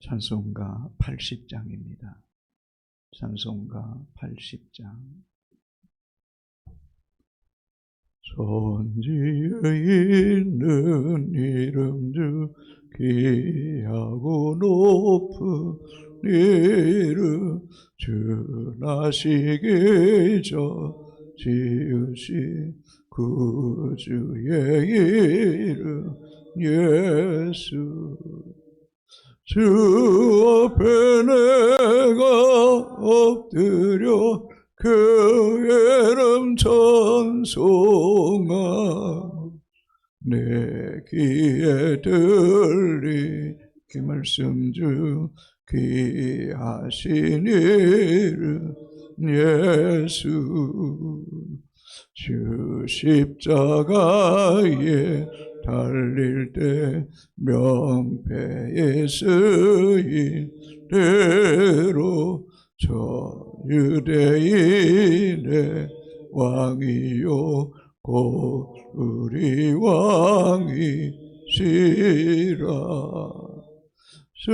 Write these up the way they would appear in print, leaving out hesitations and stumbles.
찬송가 80장입니다. 찬송가 80장. 천지에 있는 이름 중 귀하고 높은 이름, 주나시기 전 지으신 구주의 이름 예수. 주 앞에 내가 엎드려 그 이름 찬송하며 내 귀에 들리 그 말씀 중 귀하신 이름 예수. 주 십자가에 달릴 때 명패에 쓰인 대로 저 유대인의 왕이요 곧 우리 왕이시라. 주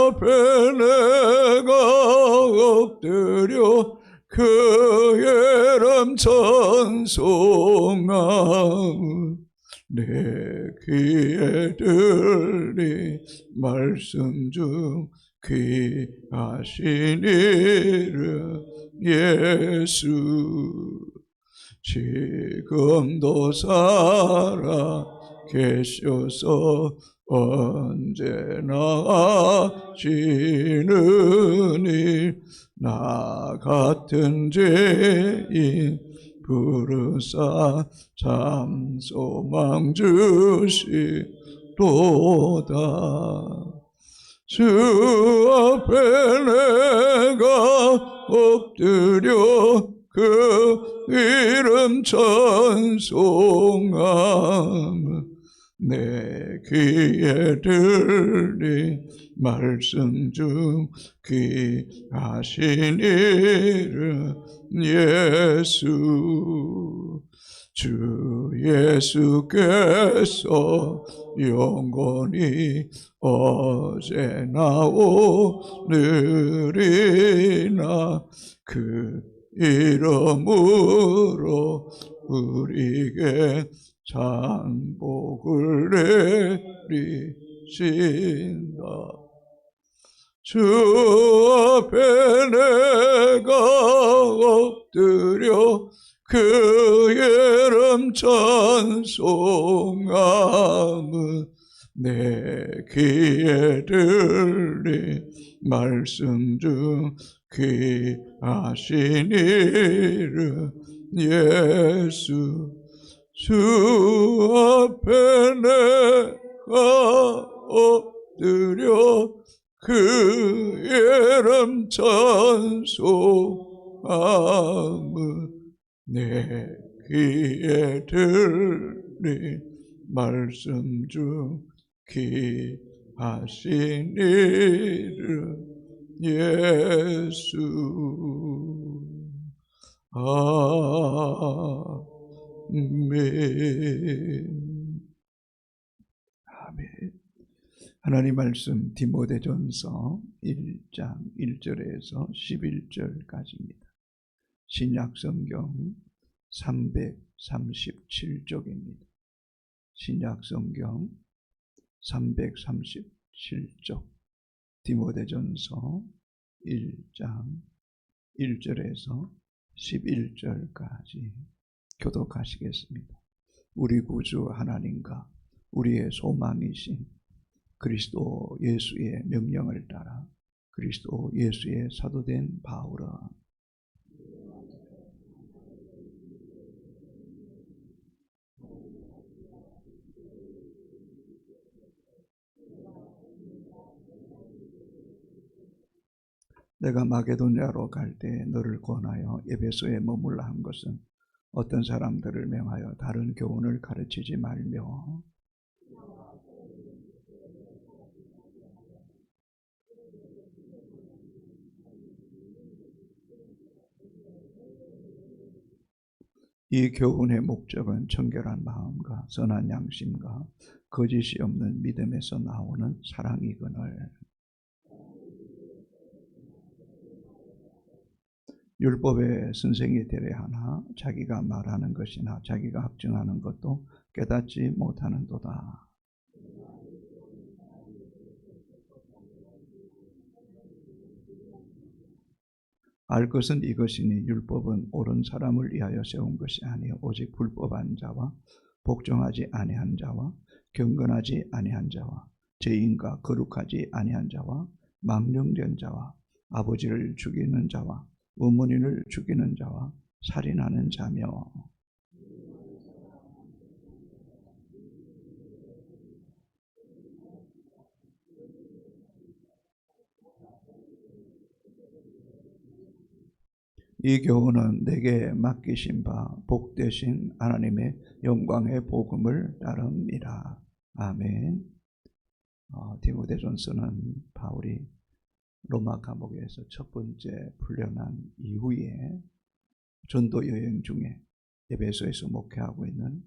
앞에 내가 엎드려 그 이름 찬송하며 내 귀에 들리 말씀 중 귀하신 이름 예수. 지금도 살아 계셔서 언제나 하시는 일, 나 같은 죄인 부르사 참 소망 주시도다. 주 앞에 내가 엎드려 그 이름 찬송하며 내 귀에 들리 말씀 중 귀하신 이름 예수. 주 예수께서 영원히 어제나 오늘이나 그 이름으로 우리에게 찬복을 내리신다. 주 앞에 내가 엎드려 그 이름 찬송하며 내 귀에 들리 말씀 중 귀하신 이름 예수. 주 앞에 내가 엎드려 그 이름 찬송하며 내 귀에 들리 말씀 중 귀하신 이름 예수. 아멘. 아멘. 하나님 말씀 디모데전서 1장 1절에서 11절까지입니다. 신약성경 337쪽입니다. 신약성경 337쪽 디모데전서 1장 1절에서 11절까지 교독하시겠습니다. 우리 구주 하나님과 우리의 소망이신 그리스도 예수의 명령을 따라 그리스도 예수의 사도된 바울아, 내가 마게도냐로 갈 때 너를 권하여 에베소에 머물라 한 것은 어떤 사람들을 명하여 다른 교훈을 가르치지 말며 이 교훈의 목적은 청결한 마음과 선한 양심과 거짓이 없는 믿음에서 나오는 사랑이거늘. 율법의 선생이 되려 하나 자기가 말하는 것이나 자기가 확증하는 것도 깨닫지 못하는도다. 알 것은 이것이니 율법은 옳은 사람을 위하여 세운 것이 아니요 오직 불법한 자와 복종하지 아니한 자와 경건하지 아니한 자와 죄인과 거룩하지 아니한 자와 망령된 자와 아버지를 죽이는 자와 어머니를 죽이는 자와 살인하는 자며. 이 교훈은 내게 맡기신 바 복되신 하나님의 영광의 복음을 따릅니다. 아멘. 디모데전서는 바울이 로마 감옥에서 첫 번째 풀려난 이후에 전도 여행 중에 에베소에서 목회하고 있는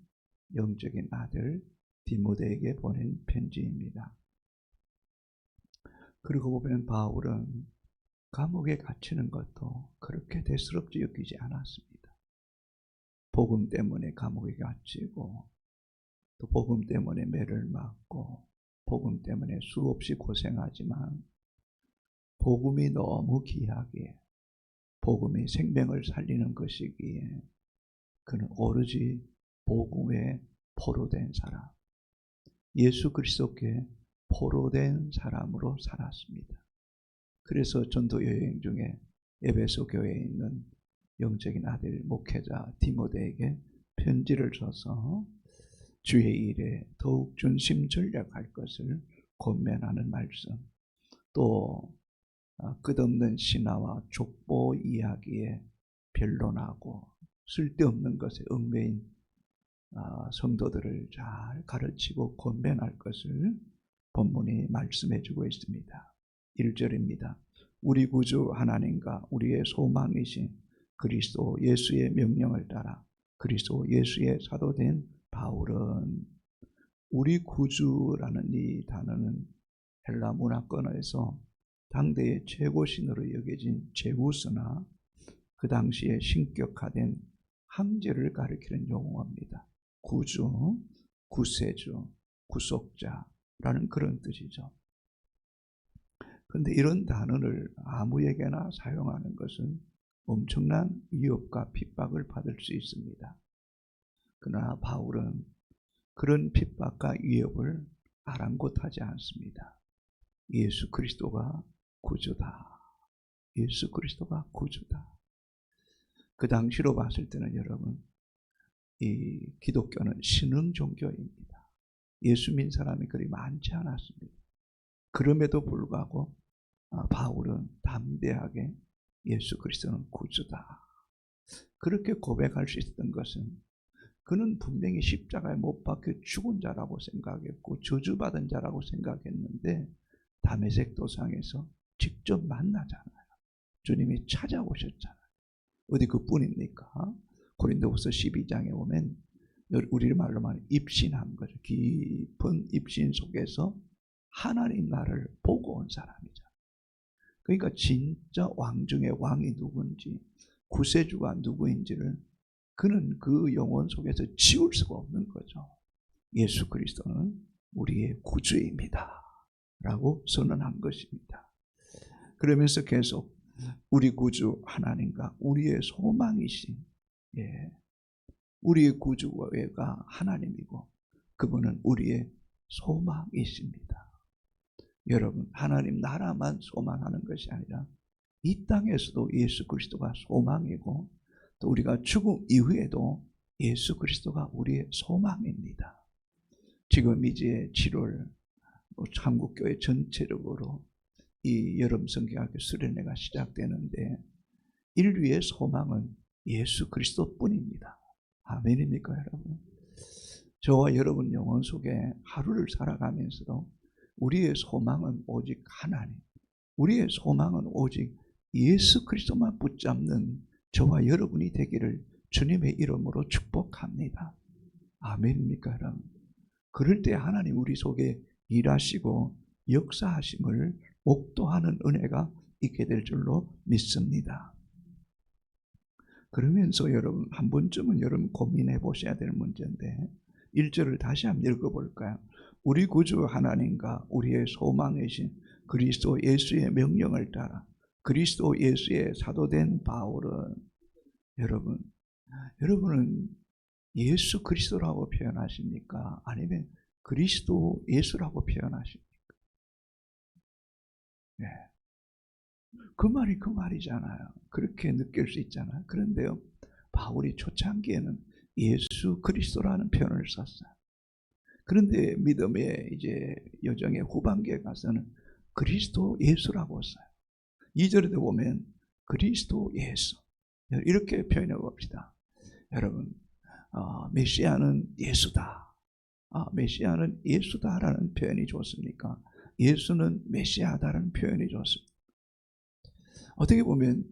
영적인 아들 디모데에게 보낸 편지입니다. 그리고 보면 바울은 감옥에 갇히는 것도 그렇게 대수롭지 여기지 않았습니다. 복음 때문에 감옥에 갇히고 또 복음 때문에 매를 맞고 복음 때문에 수없이 고생하지만 복음이 너무 귀하기에 복음이 생명을 살리는 것이기에 그는 오로지 복음에 포로된 사람, 예수 그리스도께 포로된 사람으로 살았습니다. 그래서 전도 여행 중에 에베소 교회에 있는 영적인 아들 목회자 디모데에게 편지를 써서 주의 일에 더욱 전심전력할 것을 권면하는 말씀, 또 끝없는 신화와 족보 이야기에 변론하고 쓸데없는 것에 얽매인 성도들을 잘 가르치고 권면할 것을 본문이 말씀해 주고 있습니다. 1절입니다. 우리 구주 하나님과 우리의 소망이신 그리스도 예수의 명령을 따라 그리스도 예수의 사도된 바울은, 우리 구주라는 이 단어는 헬라 문화권에서 당대의 최고신으로 여겨진 제우스나 그 당시에 신격화된 황제를 가리키는 용어입니다. 구주, 구세주, 구속자라는 그런 뜻이죠. 그런데 이런 단어를 아무에게나 사용하는 것은 엄청난 위협과 핍박을 받을 수 있습니다. 그러나 바울은 그런 핍박과 위협을 아랑곳하지 않습니다. 예수 그리스도가 구주다. 예수 그리스도가 구주다. 그 당시로 봤을 때는 여러분, 이 기독교는 신흥 종교입니다. 예수 믿는 사람이 그리 많지 않았습니다. 그럼에도 불구하고 바울은 담대하게 예수 그리스도는 구주다. 그렇게 고백할 수 있었던 것은 그는 분명히 십자가에 못 박혀 죽은 자라고 생각했고 저주받은 자라고 생각했는데 다메섹 도상에서 직접 만나잖아요. 주님이 찾아오셨잖아요. 어디 그뿐입니까? 고린도후서 12장에 보면 우리 말로 말하면 입신한 거죠. 깊은 입신 속에서 하나님 나라를 보고 온 사람이죠. 그러니까 진짜 왕 중에 왕이 누군지, 구세주가 누구인지를 그는 그 영혼 속에서 지울 수가 없는 거죠. 예수 그리스도는 우리의 구주입니다 라고 선언한 것입니다. 그러면서 계속 우리 구주 하나님과 우리의 소망이신, 우리의 구주가 하나님이고 그분은 우리의 소망이십니다. 여러분, 하나님 나라만 소망하는 것이 아니라 이 땅에서도 예수 그리스도가 소망이고 또 우리가 죽음 이후에도 예수 그리스도가 우리의 소망입니다. 지금 이제 7월 한국교회 전체적으로 이 여름 성경학교 수련회가 시작되는데 인류의 소망은 예수 그리스도뿐입니다. 아멘입니까 여러분? 저와 여러분 영혼 속에 하루를 살아가면서도 우리의 소망은 오직 하나님, 우리의 소망은 오직 예수 그리스도만 붙잡는 저와 여러분이 되기를 주님의 이름으로 축복합니다. 아멘입니까 여러분? 그럴 때 하나님 우리 속에 일하시고 역사하심을 목도하는 은혜가 있게 될 줄로 믿습니다. 그러면서 여러분 한 번쯤은 여러분 고민해 보셔야 될 문제인데 1절을 다시 한번 읽어볼까요? 우리 구주 하나님과 우리의 소망이신 그리스도 예수의 명령을 따라 그리스도 예수의 사도된 바울은 여러분은 예수 그리스도라고 표현하십니까? 아니면 그리스도 예수라고 표현하십니까? 네. 그 말이 그 말이잖아요. 그렇게 느낄 수 있잖아요. 그런데요, 바울이 초창기에는 예수 그리스도라는 표현을 썼어요. 그런데 믿음의 이제 여정의 후반기에 가서는 그리스도 예수라고 써요. 2절에도 보면 그리스도 예수 이렇게 표현해 봅시다. 여러분, 메시아는 예수다. 메시아는 예수다라는 표현이 좋습니까? 예수는 메시아다라는 표현이 좋습니다. 어떻게 보면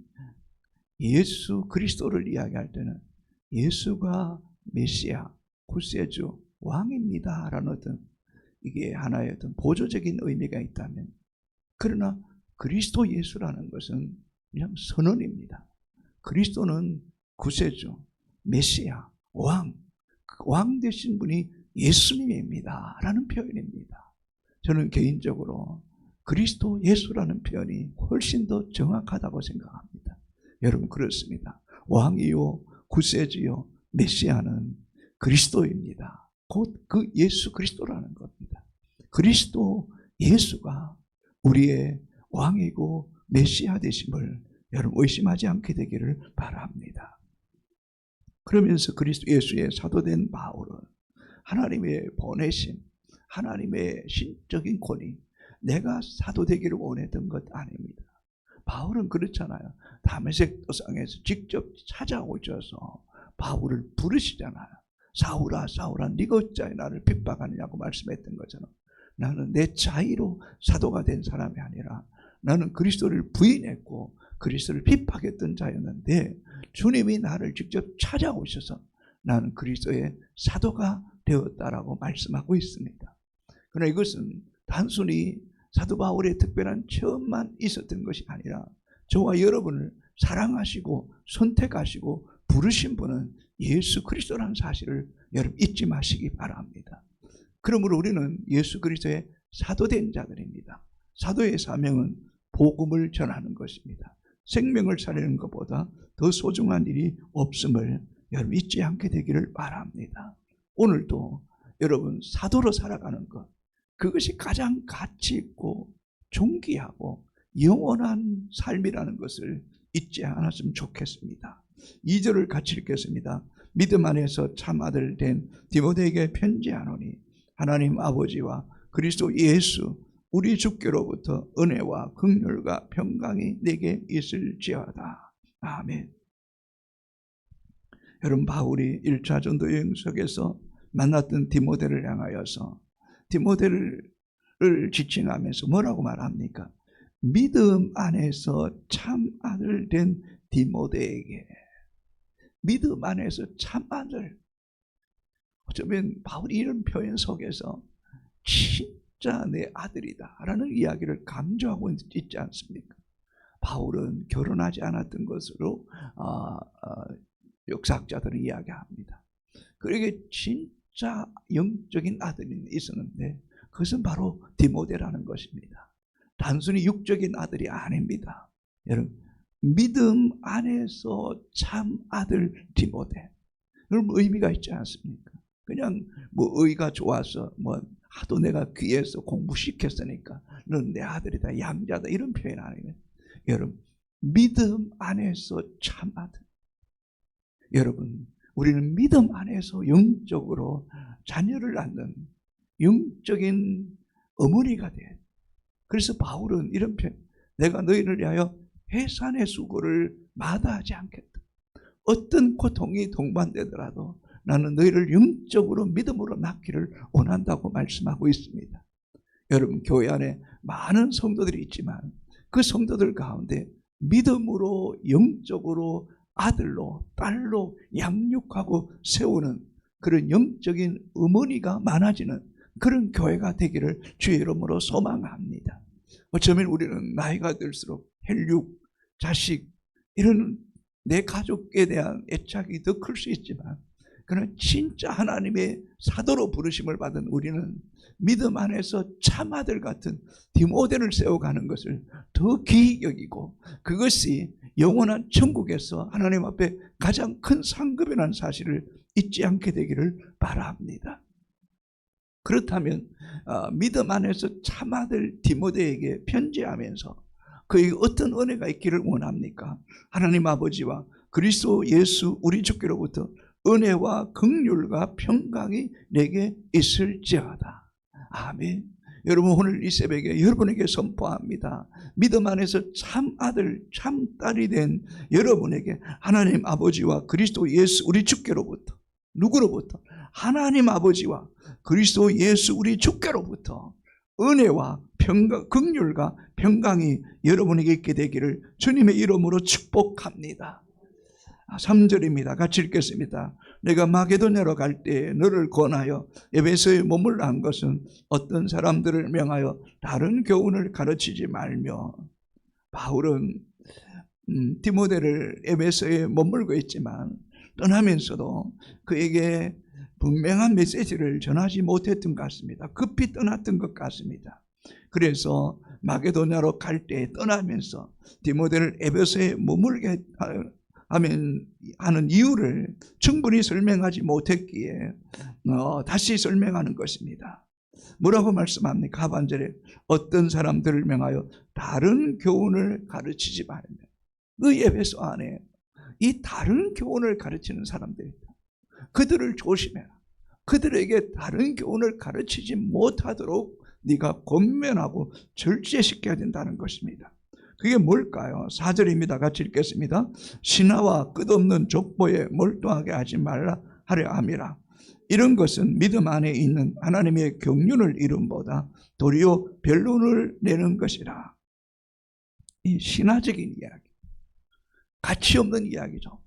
예수 그리스도를 이야기할 때는 예수가 메시아, 구세주, 왕입니다 라는 어떤 이게 하나의 어떤 보조적인 의미가 있다면, 그러나 그리스도 예수라는 것은 그냥 선언입니다. 그리스도는 구세주, 메시아, 왕 되신 분이 예수님입니다 라는 표현입니다. 저는 개인적으로 그리스도 예수라는 표현이 훨씬 더 정확하다고 생각합니다. 여러분, 그렇습니다. 왕이요 구세주요 메시아는 그리스도입니다. 곧 그 예수 그리스도라는 겁니다. 그리스도 예수가 우리의 왕이고 메시아 되심을 여러분 의심하지 않게 되기를 바랍니다. 그러면서 그리스도 예수의 사도된 바울은 하나님의 보내심, 하나님의 신적인 권위, 내가 사도 되기를 원했던 것 아닙니다. 바울은 그렇잖아요. 다메섹 도상에서 직접 찾아오셔서 바울을 부르시잖아요. 사울아 사울아 네가 어찌하여 나를 핍박하느냐고 말씀했던 것처럼, 나는 내 자의로 사도가 된 사람이 아니라 나는 그리스도를 부인했고 그리스도를 핍박했던 자였는데 주님이 나를 직접 찾아오셔서 나는 그리스도의 사도가 되었다라고 말씀하고 있습니다. 그러나 이것은 단순히 사도 바울의 특별한 체험만 있었던 것이 아니라 저와 여러분을 사랑하시고 선택하시고 부르신 분은 예수 그리스도라는 사실을 여러분 잊지 마시기 바랍니다. 그러므로 우리는 예수 그리스도의 사도된 자들입니다. 사도의 사명은 복음을 전하는 것입니다. 생명을 살리는 것보다 더 소중한 일이 없음을 여러분 잊지 않게 되기를 바랍니다. 오늘도 여러분 사도로 살아가는 것, 그것이 가장 가치 있고 존귀하고 영원한 삶이라는 것을 잊지 않았으면 좋겠습니다. 2절을 같이 읽겠습니다. 믿음 안에서 참 아들 된 디모데에게 편지하노니 하나님 아버지와 그리스도 예수 우리 주께로부터 은혜와 긍휼과 평강이 내게 있을지어다. 아멘. 여러분, 바울이 1차 전도 여행 속에서 만났던 디모데를 향하여서 디모데를 지칭하면서 뭐라고 말합니까? 믿음 안에서 참 아들 된 디모데에게. 믿음 안에서 참 아들. 어쩌면 바울이 이런 표현 속에서 진짜 내 아들이다 라는 이야기를 강조하고 있지 않습니까? 바울은 결혼하지 않았던 것으로 역사학자들은 이야기합니다. 그에게 진짜 영적인 아들이 있었는데 그것은 바로 디모데라는 것입니다. 단순히 육적인 아들이 아닙니다. 여러분, 믿음 안에서 참 아들 디모데. 여러분, 의미가 있지 않습니까? 그냥 뭐 의가 좋아서 뭐 하도 내가 귀해서 공부시켰으니까 넌 내 아들이다, 양자다, 이런 표현 아니에요. 여러분, 믿음 안에서 참 아들. 여러분, 우리는 믿음 안에서 영적으로 자녀를 낳는 영적인 어머니가 돼. 그래서 바울은 이런 표현, 내가 너희를 위하여 해산의 수고를 마다하지 않겠다. 어떤 고통이 동반되더라도 나는 너희를 영적으로 믿음으로 낳기를 원한다고 말씀하고 있습니다. 여러분, 교회 안에 많은 성도들이 있지만 그 성도들 가운데 믿음으로 영적으로 아들로 딸로 양육하고 세우는 그런 영적인 어머니가 많아지는 그런 교회가 되기를 주의 이름으로 소망합니다. 어쩌면 우리는 나이가 들수록 혈육, 자식 이런 내 가족에 대한 애착이 더 클 수 있지만, 그러나 진짜 하나님의 사도로 부르심을 받은 우리는 믿음 안에서 참아들 같은 디모데를 세워가는 것을 더 귀히 여기고, 그것이 영원한 천국에서 하나님 앞에 가장 큰 상급이라는 사실을 잊지 않게 되기를 바랍니다. 그렇다면 믿음 안에서 참아들 디모데에게 편지하면서 그에게 어떤 은혜가 있기를 원합니까? 하나님 아버지와 그리스도 예수 우리 주께로부터 은혜와 긍휼과 평강이 내게 있을지어다. 아멘. 여러분, 오늘 이 새벽에 여러분에게 선포합니다. 믿음 안에서 참아들 참딸이 된 여러분에게 하나님 아버지와 그리스도 예수 우리 주께로부터, 누구로부터? 하나님 아버지와 그리스도 예수 우리 주께로부터 은혜와 평강, 긍휼과 평강이 여러분에게 있게 되기를 주님의 이름으로 축복합니다. 3절입니다. 같이 읽겠습니다. 내가 마게도냐로 갈 때에 너를 권하여 에베소에 머물라 한 것은 어떤 사람들을 명하여 다른 교훈을 가르치지 말며. 바울은 디모데를 에베소에 머물고 있지만 떠나면서도 그에게 분명한 메시지를 전하지 못했던 것 같습니다. 급히 떠났던 것 같습니다. 그래서 마게도냐로 갈 때 떠나면서 디모데를 에베소에 머물게 하는 이유를 충분히 설명하지 못했기에 다시 설명하는 것입니다. 뭐라고 말씀합니까? 하반절에 어떤 사람들을 명하여 다른 교훈을 가르치지 말며. 그 에베소 안에 이 다른 교훈을 가르치는 사람들이 있다. 그들을 조심해라. 그들에게 다른 교훈을 가르치지 못하도록 네가 권면하고 절제시켜야 된다는 것입니다. 그게 뭘까요? 4절입니다. 같이 읽겠습니다. 신하와 끝없는 족보에 몰두하게 하지 말라 하려 함이라. 이런 것은 믿음 안에 있는 하나님의 경륜을 이름보다 도리어 변론을 내는 것이라. 이 신화적인 이야기, 가치 없는 이야기죠.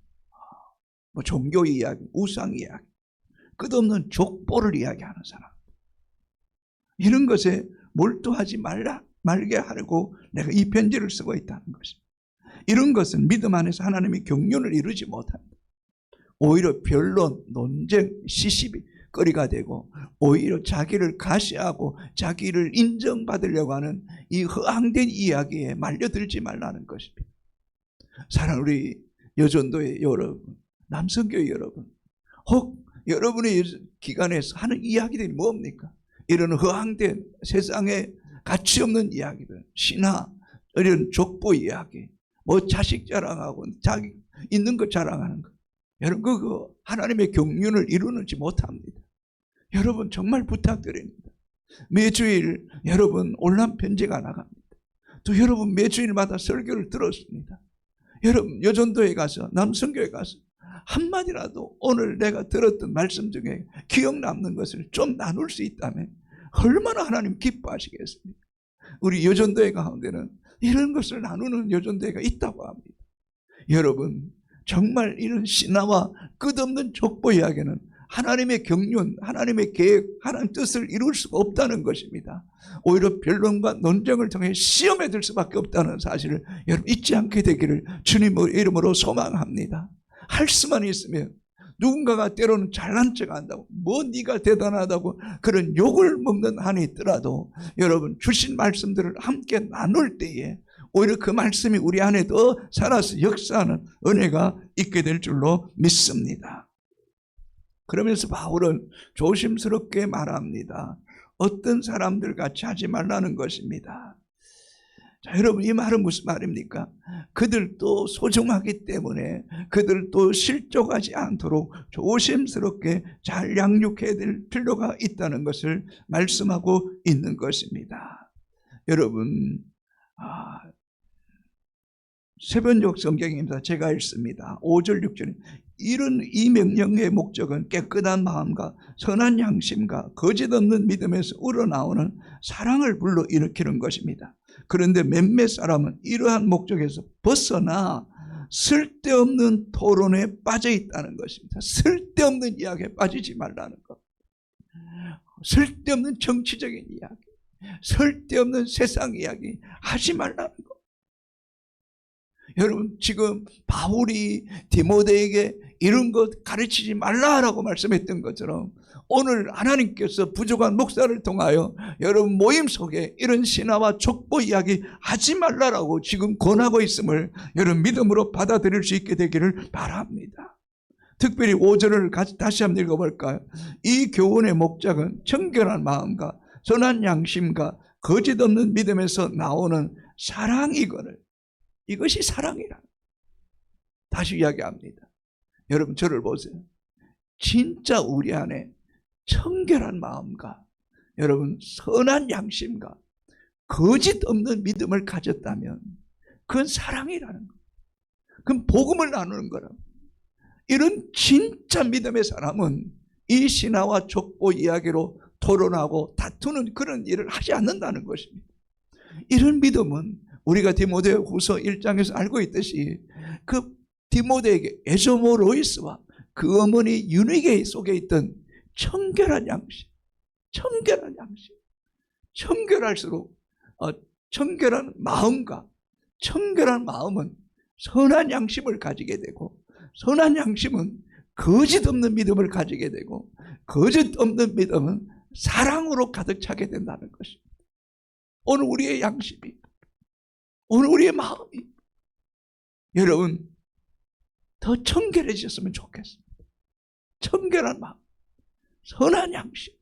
뭐 종교 이야기, 우상 이야기, 끝없는 족보를 이야기하는 사람, 이런 것에 몰두하지 말게 하려고 내가 이 편지를 쓰고 있다는 것입니다. 이런 것은 믿음 안에서 하나님의 경륜을 이루지 못합니다. 오히려 변론, 논쟁, 시시비 거리가 되고, 오히려 자기를 가시하고 자기를 인정받으려고 하는 이 허황된 이야기에 말려들지 말라는 것입니다. 사랑하는 우리 여전도의 여러분, 남성교회 여러분, 혹 여러분의 기관에서 하는 이야기들이 뭡니까? 이런 허황된 세상에 가치 없는 이야기들, 신화, 이런 족보 이야기, 뭐 자식 자랑하고 자기 있는 것 자랑하는 것, 여러분 그거 하나님의 경륜을 이루지 못합니다. 여러분 정말 부탁드립니다. 매주일 여러분 온라인 편지가 나갑니다. 또 여러분 매주일마다 설교를 들었습니다. 여러분 여전도에 가서, 남성교회 가서 한마디라도 오늘 내가 들었던 말씀 중에 기억 남는 것을 좀 나눌 수 있다면 얼마나 하나님 기뻐하시겠습니까? 우리 여전도회 가운데는 이런 것을 나누는 여전도회가 있다고 합니다. 여러분 정말 이런 신화와 끝없는 족보 이야기는 하나님의 경륜, 하나님의 계획, 하나님의 뜻을 이룰 수가 없다는 것입니다. 오히려 변론과 논쟁을 통해 시험에 들 수밖에 없다는 사실을 여러분 잊지 않게 되기를 주님의 이름으로 소망합니다. 할 수만 있으면, 누군가가 때로는 잘난 척 한다고, 뭐 네가 대단하다고 그런 욕을 먹는 한이 있더라도 여러분 주신 말씀들을 함께 나눌 때에 오히려 그 말씀이 우리 안에 더 살아서 역사하는 은혜가 있게 될 줄로 믿습니다. 그러면서 바울은 조심스럽게 말합니다. 어떤 사람들 같이 하지 말라는 것입니다. 자, 여러분 이 말은 무슨 말입니까? 그들도 소중하기 때문에 그들도 실족하지 않도록 조심스럽게 잘 양육해야 될 필요가 있다는 것을 말씀하고 있는 것입니다. 여러분 세번역 성경입니다. 제가 읽습니다. 5절 6절. 이런 이 명령의 목적은 깨끗한 마음과 선한 양심과 거짓 없는 믿음에서 우러나오는 사랑을 불러일으키는 것입니다. 그런데 몇몇 사람은 이러한 목적에서 벗어나 쓸데없는 토론에 빠져 있다는 것입니다. 쓸데없는 이야기에 빠지지 말라는 것. 쓸데없는 정치적인 이야기, 쓸데없는 세상 이야기 하지 말라는 것. 여러분, 지금 바울이 디모데에게 이런 것 가르치지 말라라고 말씀했던 것처럼 오늘 하나님께서 부족한 목사를 통하여 여러분 모임 속에 이런 신화와 족보 이야기 하지 말라라고 지금 권하고 있음을 여러분 믿음으로 받아들일 수 있게 되기를 바랍니다. 특별히 5절을 다시 한번 읽어볼까요? 이 교훈의 목적은 청결한 마음과 선한 양심과 거짓 없는 믿음에서 나오는 사랑이거늘. 이것이 사랑이라. 다시 이야기합니다. 여러분 저를 보세요. 진짜 우리 안에 청결한 마음과 여러분 선한 양심과 거짓 없는 믿음을 가졌다면 그건 사랑이라는 거예요. 그건 복음을 나누는 거라고. 이런 진짜 믿음의 사람은 이 신화와 족보 이야기로 토론하고 다투는 그런 일을 하지 않는다는 것입니다. 이런 믿음은 우리가 디모데후서 1장에서 알고 있듯이 그 디모데에게 에조모 로이스와 그 어머니 유니게 속에 있던 청결한 양심, 청결할수록 청결한 마음과 청결한 마음은 선한 양심을 가지게 되고 선한 양심은 거짓 없는 믿음을 가지게 되고 거짓 없는 믿음은 사랑으로 가득 차게 된다는 것입니다. 오늘 우리의 양심이, 오늘 우리의 마음이 여러분 더 청결해졌으면 좋겠습니다. 청결한 마음, 선한 양심,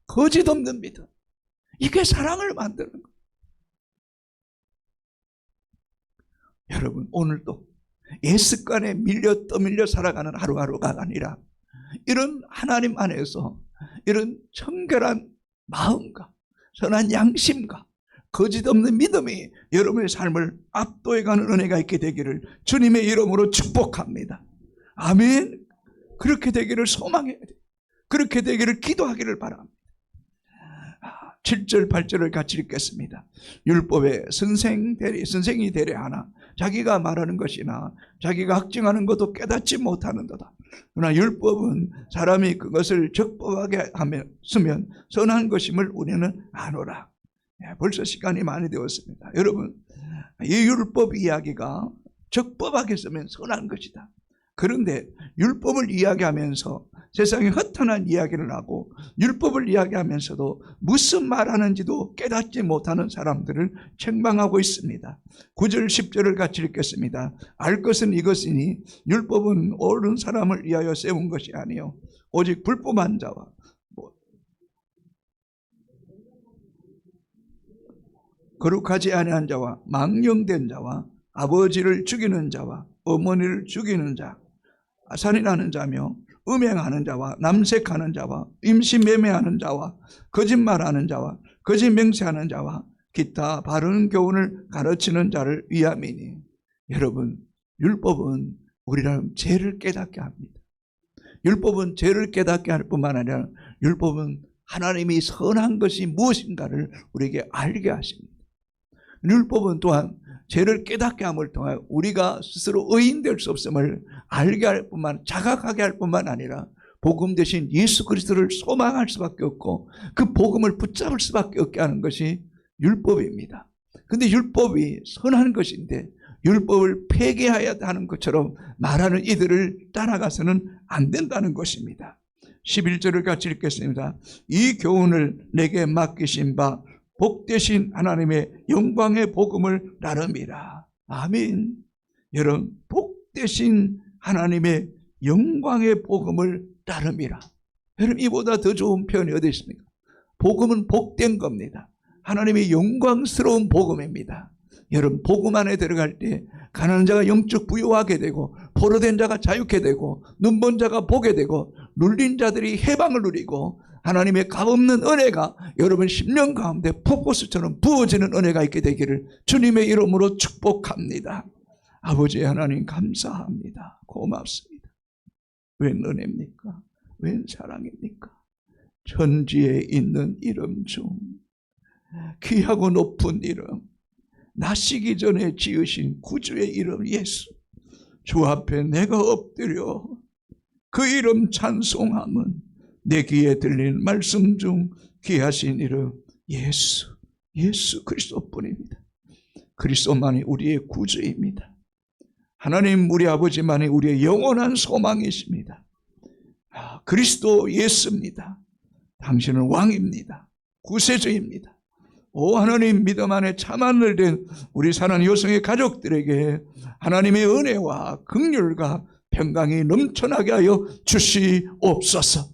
거짓 없는 믿음, 이게 사랑을 만드는 거예요. 여러분 오늘도 옛습관에 밀려 떠밀려 살아가는 하루하루가 아니라 이런 하나님 안에서 이런 청결한 마음과 선한 양심과 거짓 없는 믿음이 여러분의 삶을 압도해가는 은혜가 있게 되기를 주님의 이름으로 축복합니다. 아멘. 그렇게 되기를 소망해야 돼요. 그렇게 되기를 기도하기를 바랍니다. 7절 8절을 같이 읽겠습니다. 율법에 선생이 되려 하나 자기가 말하는 것이나 자기가 학증하는 것도 깨닫지 못하는도다. 그러나 율법은 사람이 그것을 적법하게 쓰면 선한 것임을 우리는 아노라. 벌써 시간이 많이 되었습니다. 여러분, 이 율법 이야기가 적법하게 쓰면 선한 것이다. 그런데 율법을 이야기하면서 세상에 허탄한 이야기를 하고 율법을 이야기하면서도 무슨 말하는지도 깨닫지 못하는 사람들을 책망하고 있습니다. 9절 10절을 같이 읽겠습니다. 알 것은 이것이니 율법은 옳은 사람을 위하여 세운 것이 아니요 오직 불법한 자와 거룩하지 아니한 자와 망령된 자와 아버지를 죽이는 자와 어머니를 죽이는 자, 살인하는 자며 음행하는 자와 남색하는 자와 임시매매하는 자와 거짓말하는 자와 거짓 맹세하는 자와 기타 바른 교훈을 가르치는 자를 위함이니. 여러분, 율법은 우리를 죄를 깨닫게 합니다. 율법은 죄를 깨닫게 할 뿐만 아니라 율법은 하나님이 선한 것이 무엇인가를 우리에게 알게 하십니다. 율법은 또한 죄를 깨닫게 함을 통하여 우리가 스스로 의인될 수 없음을 알게 할 뿐만, 자각하게 할 뿐만 아니라 복음 대신 예수 그리스도를 소망할 수밖에 없고 그 복음을 붙잡을 수밖에 없게 하는 것이 율법입니다. 그런데 율법이 선한 것인데 율법을 폐기해야 하는 것처럼 말하는 이들을 따라가서는 안 된다는 것입니다. 11절을 같이 읽겠습니다. 이 교훈을 내게 맡기신 바 복되신 하나님의 영광의 복음을 나름이라. 아멘. 여러분, 복되신 하나님의 영광의 복음을 나름이라. 여러분, 이보다 더 좋은 표현이 어디 있습니까? 복음은 복된 겁니다. 하나님의 영광스러운 복음입니다. 여러분, 복음 안에 들어갈 때 가난한 자가 영적 부유하게 되고 포로된 자가 자유케 되고 눈먼 자가 보게 되고 눌린 자들이 해방을 누리고 하나님의 값없는 은혜가 여러분 심령 가운데 폭포수처럼 부어지는 은혜가 있게 되기를 주님의 이름으로 축복합니다. 아버지 하나님 감사합니다. 고맙습니다. 웬 은혜입니까? 웬 사랑입니까? 천지에 있는 이름 중 귀하고 높은 이름, 나시기 전에 지으신 구주의 이름 예수, 주 앞에 내가 엎드려 그 이름 찬송함은 내 귀에 들린 말씀 중 귀하신 이름 예수, 예수 그리스도뿐입니다. 그리스도만이 우리의 구주입니다. 하나님 우리 아버지만이 우리의 영원한 소망이십니다. 그리스도 예수입니다. 당신은 왕입니다. 구세주입니다. 오 하나님, 믿음 안에 참 하늘 된 우리 사랑하는 여성의 가족들에게 하나님의 은혜와 긍휼과 평강이 넘쳐나게 하여 주시옵소서.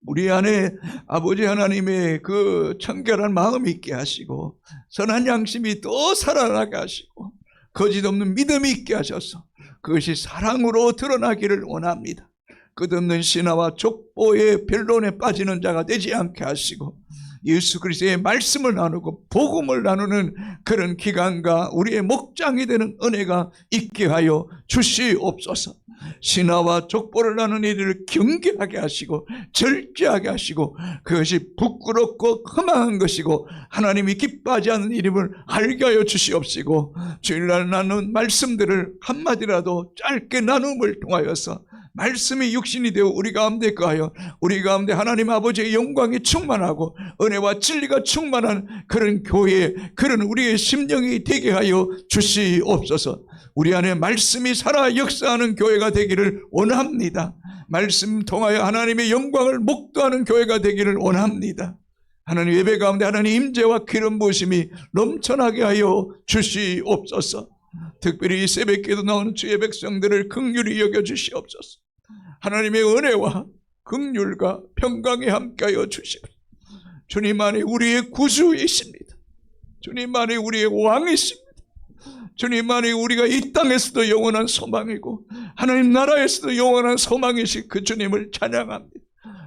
우리 안에 아버지 하나님의 그 청결한 마음이 있게 하시고 선한 양심이 또 살아나게 하시고 거짓 없는 믿음이 있게 하셔서 그것이 사랑으로 드러나기를 원합니다. 끝없는 신화와 족보의 변론에 빠지는 자가 되지 않게 하시고 예수 그리스도의 말씀을 나누고 복음을 나누는 그런 기간과 우리의 목장이 되는 은혜가 있게 하여 주시옵소서. 신화와 족보를 나누는 이들을 경계하게 하시고 절제하게 하시고 그것이 부끄럽고 험한 것이고 하나님이 기뻐하지 않는 일임을 알게 하여 주시옵시고 주일날 나눈 말씀들을 한마디라도 짧게 나눔을 통하여서 말씀이 육신이 되어 우리 가운데 거하여 우리 가운데 하나님 아버지의 영광이 충만하고 은혜와 진리가 충만한 그런 교회, 그런 우리의 심령이 되게 하여 주시옵소서. 우리 안에 말씀이 살아 역사하는 교회가 되기를 원합니다. 말씀 통하여 하나님의 영광을 목도하는 교회가 되기를 원합니다. 하나님 예배 가운데 하나님 임재와 기름 부으심이 넘쳐나게 하여 주시옵소서. 특별히 이 새벽기도 나오는 주의 백성들을 긍휼히 여겨 주시옵소서. 하나님의 은혜와 긍휼과 평강이 함께하여 주시옵소서. 주님만이 우리의 구주이십니다. 주님만이 우리의 왕이십니다. 주님만이 우리가 이 땅에서도 영원한 소망이고 하나님 나라에서도 영원한 소망이신 그 주님을 찬양합니다.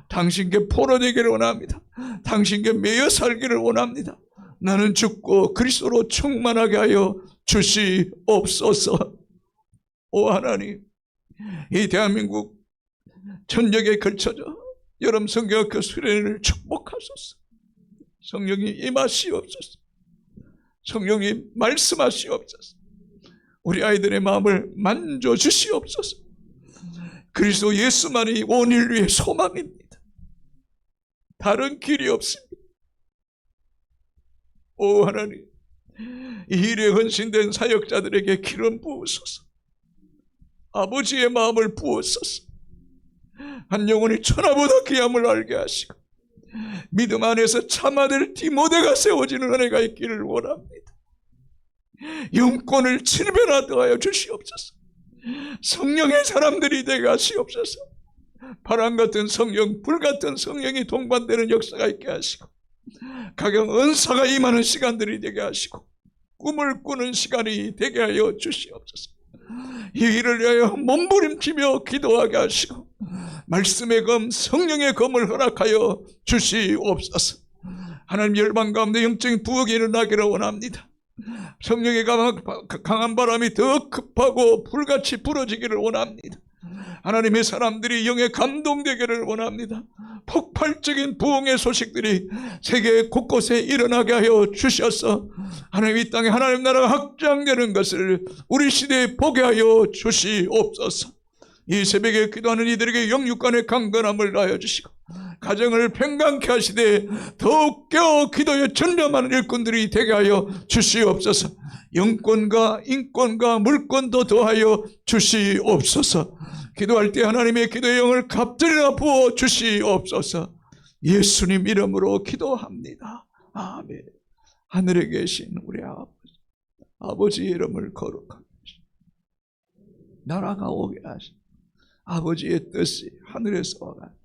당신께 포로되기를 원합니다. 당신께 매여 살기를 원합니다. 나는 죽고 그리스도로 충만하게 하여 주시옵소서. 오 하나님, 이 대한민국 전역에 걸쳐져 여름 성경학교 수련회를 축복하소서. 성령이 임하시옵소서. 성령이 말씀하시옵소서. 우리 아이들의 마음을 만져주시옵소서. 그리스도 예수만이 온 인류의 소망입니다. 다른 길이 없습니다. 오 하나님, 이 일에 헌신된 사역자들에게 기름 부으소서. 아버지의 마음을 부으소서. 한 영혼이 천하보다 귀함을 알게 하시고 믿음 안에서 참아들 디모데가 세워지는 은혜가 있기를 원합니다. 영권을 7배나 더하여 주시옵소서. 성령의 사람들이 되게 하시옵소서. 바람 같은 성령, 불 같은 성령이 동반되는 역사가 있게 하시고 각양 은사가 임하는 시간들이 되게 하시고 꿈을 꾸는 시간이 되게 하여 주시옵소서. 이 일을 위하여 몸부림치며 기도하게 하시고 말씀의 검, 성령의 검을 허락하여 주시옵소서. 하나님 열방 가운데 영적인 부흥이 일어나기를 원합니다. 성령의 강한 바람이 더 급하고 불같이 불어지기를 원합니다. 하나님의 사람들이 영에 감동되기를 원합니다. 폭발적인 부흥의 소식들이 세계 곳곳에 일어나게 하여 주셔서 하나님 이 땅에 하나님 나라가 확장되는 것을 우리 시대에 보게 하여 주시옵소서. 이 새벽에 기도하는 이들에게 영육간의 강건함을 하여 주시고 가정을 평강케 하시되 더욱 깨어 기도에 전념하는 일꾼들이 되게 하여 주시옵소서. 영권과 인권과 물권도 더하여 주시옵소서. 기도할 때 하나님의 기도의 영을 갑절이나 부어 주시옵소서. 예수님 이름으로 기도합니다. 아멘. 하늘에 계신 우리 아버지 이름을 거룩하게 하시고 나라가 오게 하시고 아버지의 뜻이 하늘에서와 같이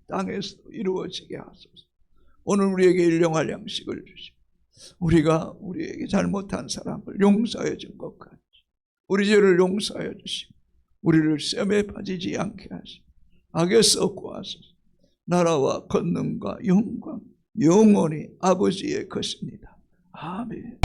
땅에서도 이루어지게 하소서. 오늘 우리에게 일용할 양식을 주시고 우리가 우리에게 잘못한 사람을 용서해 준 것 같이 우리 죄를 용서해 주시고 우리를 시험에 빠지지 않게 하시고 악에서 구하소서. 나라와 권능과 영광 영원히 아버지의 것입니다. 아멘.